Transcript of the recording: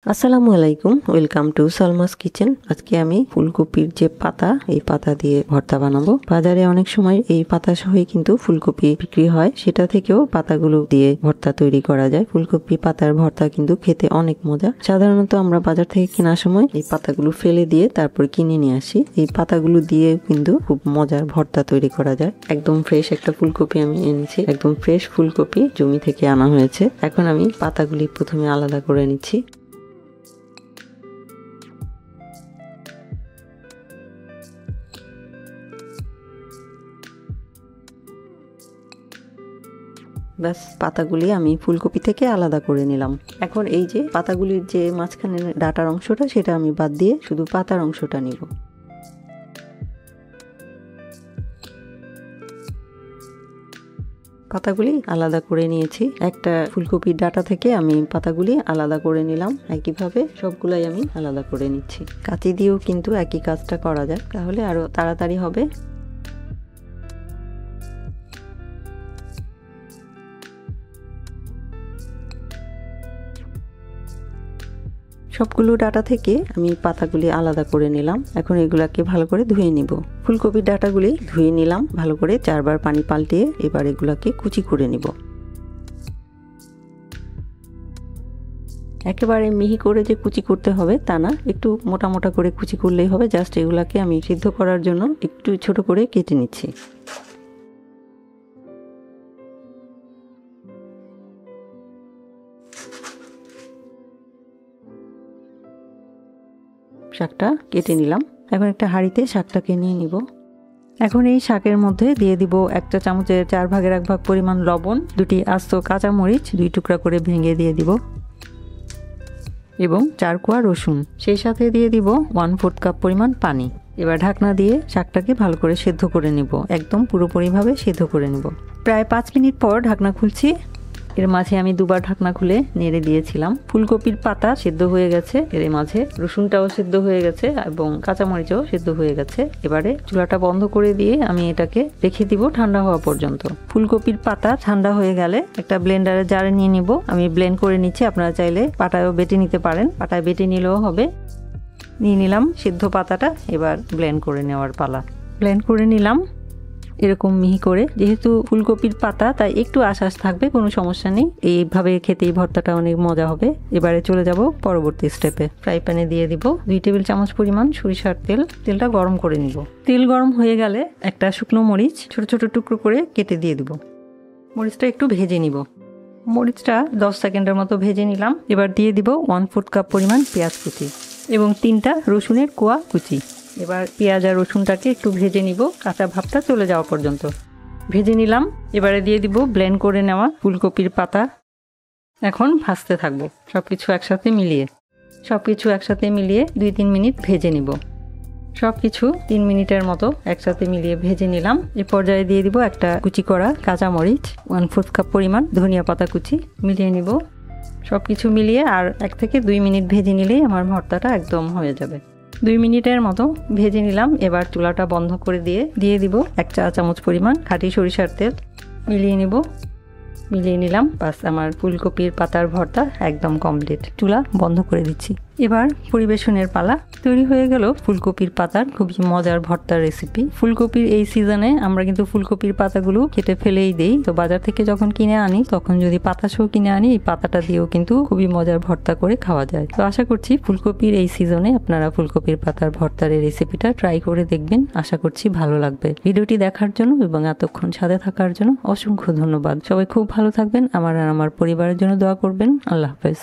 আসসালামু আলাইকুম, welcome to Salma's kitchen. আজকে আমি ফুলকপির যে পাতা, এই পাতা দিয়ে ভর্তা বানাবো। বাজারে অনেক সময় এই পাতা সহই কিন্তু ফুলকপি বিক্রি হয়, সেটা থেকেও পাতাগুলো দিয়ে ভর্তা তৈরি করা যায়। ফুলকপি পাতার ভর্তা কিন্তু খেতে অনেক মজা। সাধারণত আমরা বাজার থেকে কেনার সময় এই পাতাগুলো ফেলে দিয়ে তারপর কিনে নিয়ে আসি। এই পাতাগুলো দিয়ে কিন্তু খুব মজার ভর্তা তৈরি করা যায়। একদম ফ্রেশ একটা ফুলকপি আমি এনেছি, একদম ফ্রেশ ফুলকপি জমি থেকে আনা হয়েছে। এখন আমি পাতাগুলি প্রথমে আলাদা করে নিচ্ছি। ব্যাস, পাতাগুলি আমি ফুলকপি থেকে আলাদা করে নিলাম। এখন এই যে পাতাগুলির যে মাঝখানে ডাটার অংশটা, সেটা আমি বাদ দিয়ে শুধু পাতার অংশটা নিব। পাতাগুলি আলাদা করে নিয়েছি। একটা ফুলকপির ডাটা থেকে আমি পাতাগুলি আলাদা করে নিলাম। একইভাবে সবগুলাই আমি আলাদা করে নিচ্ছি। কাঁচি দিয়েও কিন্তু একই কাজটা করা যায়, তাহলে আরো তাড়াতাড়ি হবে। সবগুলো ডাটা থেকে আমি পাতাগুলি আলাদা করে নিলাম। এখন এগুলাকে ভালো করে ধুয়ে নিব। ফুলকপির ডাটাগুলি ধুয়ে নিলাম ভালো করে, 4 বার পানি পাল্টিয়ে। এবার এগুলাকে কুচি করে নিব। একেবারে মিহি করে যে কুচি করতে হবে তা না, একটু মোটা মোটা করে কুচি করলেই হবে। জাস্ট এগুলাকে আমি সিদ্ধ করার জন্য একটু ছোট করে কেটে নিচ্ছি। শাকটা কেটে নিলাম। এখন একটা হাঁড়িতে শাকটাকে নিয়ে নিব। এখন এই শাকের মধ্যে দিয়ে দিব 1 চা চামচের 4 ভাগের 1 ভাগ পরিমাণ লবণ, 2টি আস্ত কাঁচামরিচ 2 টুকরা করে ভেঙে দিয়ে দিব, এবং 4 কোয়া রসুন। সেই সাথে দিয়ে দিব 1/4 কাপ পরিমাণ পানি। এবার ঢাকনা দিয়ে শাকটাকে ভালো করে সেদ্ধ করে নিব, একদম পুরোপুরিভাবে সেদ্ধ করে নিব। প্রায় 5 মিনিট পর ঢাকনা খুলছি। এর মাঝে আমি দুবার ঢাকনা খুলে নেড়ে দিয়েছিলাম। ফুলকপির পাতা সেদ্ধ হয়ে গেছে, এর মাঝে রসুনটাও সেদ্ধ হয়ে গেছে এবং কাঁচামরিচও সেদ্ধ হয়ে গেছে। এবারে চুলাটা বন্ধ করে দিয়ে আমি এটাকে রেখে দিব ঠান্ডা হওয়া পর্যন্ত। ফুলকপির পাতা ঠান্ডা হয়ে গেলে একটা ব্লেন্ডারের জারে নিয়ে নিব। আমি ব্লেন্ড করে নিচ্ছি, আপনারা চাইলে পাটায়ও বেটে নিতে পারেন, পাটায় বেটে নিলেও হবে। নিয়ে নিলাম সিদ্ধ পাতাটা, এবার ব্লেন্ড করে নেওয়ার পালা। ব্লেন্ড করে নিলাম এরকম মিহি করে। যেহেতু ফুলকপির পাতা তাই একটু আঁশ থাকবে, কোনো সমস্যা নেই। এইভাবে খেতে এই ভর্তাটা অনেক মজা হবে। এবারে চলে যাব পরবর্তী স্টেপে। ফ্রাই প্যানে দিয়ে দিব 2 টেবিল চামচ পরিমাণ সরিষার তেল। তেলটা গরম করে নিব। তেল গরম হয়ে গেলে একটা শুকনো মরিচ ছোট ছোট টুকরো করে কেটে দিয়ে দিব। মরিচটা একটু ভেজে নিব। মরিচটা 10 সেকেন্ডের মতো ভেজে নিলাম। এবার দিয়ে দিব 1/4 কাপ পরিমাণ পেঁয়াজ কুচি এবং 3টা রসুনের কোয়া কুচি। এবার পেঁয়াজ আর রসুনটাকে একটু ভেজে নিব, কাঁচা ভাবটা চলে যাওয়া পর্যন্ত ভেজে নিলাম। এবারে দিয়ে দিব ব্লেন্ড করে নেওয়া ফুলকপির পাতা। এখন ভাজতে থাকবো সবকিছু একসাথে মিলিয়ে 2-3 মিনিট ভেজে নিব। সবকিছু 3 মিনিটের মতো একসাথে মিলিয়ে ভেজে নিলাম। এ পর্যায়ে দিয়ে দিব একটা কুচি করা কাঁচামরিচ, 1/4 কাপ পরিমাণ ধনিয়া পাতা কুচি মিলিয়ে নিব। সবকিছু মিলিয়ে আর 1 থেকে 2 মিনিট ভেজে নিলেই আমার ভর্তাটা একদম হয়ে যাবে। 2 মিনিটের মতো ভেজে নিলাম। এবার চুলাটা বন্ধ করে দিয়ে দিব 1 চা চামচ পরিমাণ খাঁটি সরিষার তেল। মিলিয়ে নিলাম। বাস, আমার ফুলকপির পাতার ভর্তা একদম কমপ্লিট। চুলা বন্ধ করে দিচ্ছি। এবার পরিবেশনের পালা। তৈরি হয়ে গেল ফুলকপির পাতার খুবই মজার ভর্তার রেসিপি। ফুলকপির এই সিজনে আমরা কিন্তু ফুলকপির পাতাগুলো কেটে ফেলেই দেই। তো বাজার থেকে যখন কিনে আনি তখন যদি পাতা সহ কিনে আনি, এই পাতাটা দিয়েও কিন্তু খুবই মজার ভর্তা করে খাওয়া যায়। তো আশা করছি ফুলকপির এই সিজনে আপনারা ফুলকপির পাতার ভর্তার এই রেসিপিটা ট্রাই করে দেখবেন। আশা করছি ভালো লাগবে। ভিডিওটি দেখার জন্য এবং এতক্ষণ সাথে থাকার জন্য অসংখ্য ধন্যবাদ। সবাই খুব ভালো থাকবেন। আমার আর আমার পরিবারের জন্য দোয়া করবেন। আল্লাহ হাফেজ।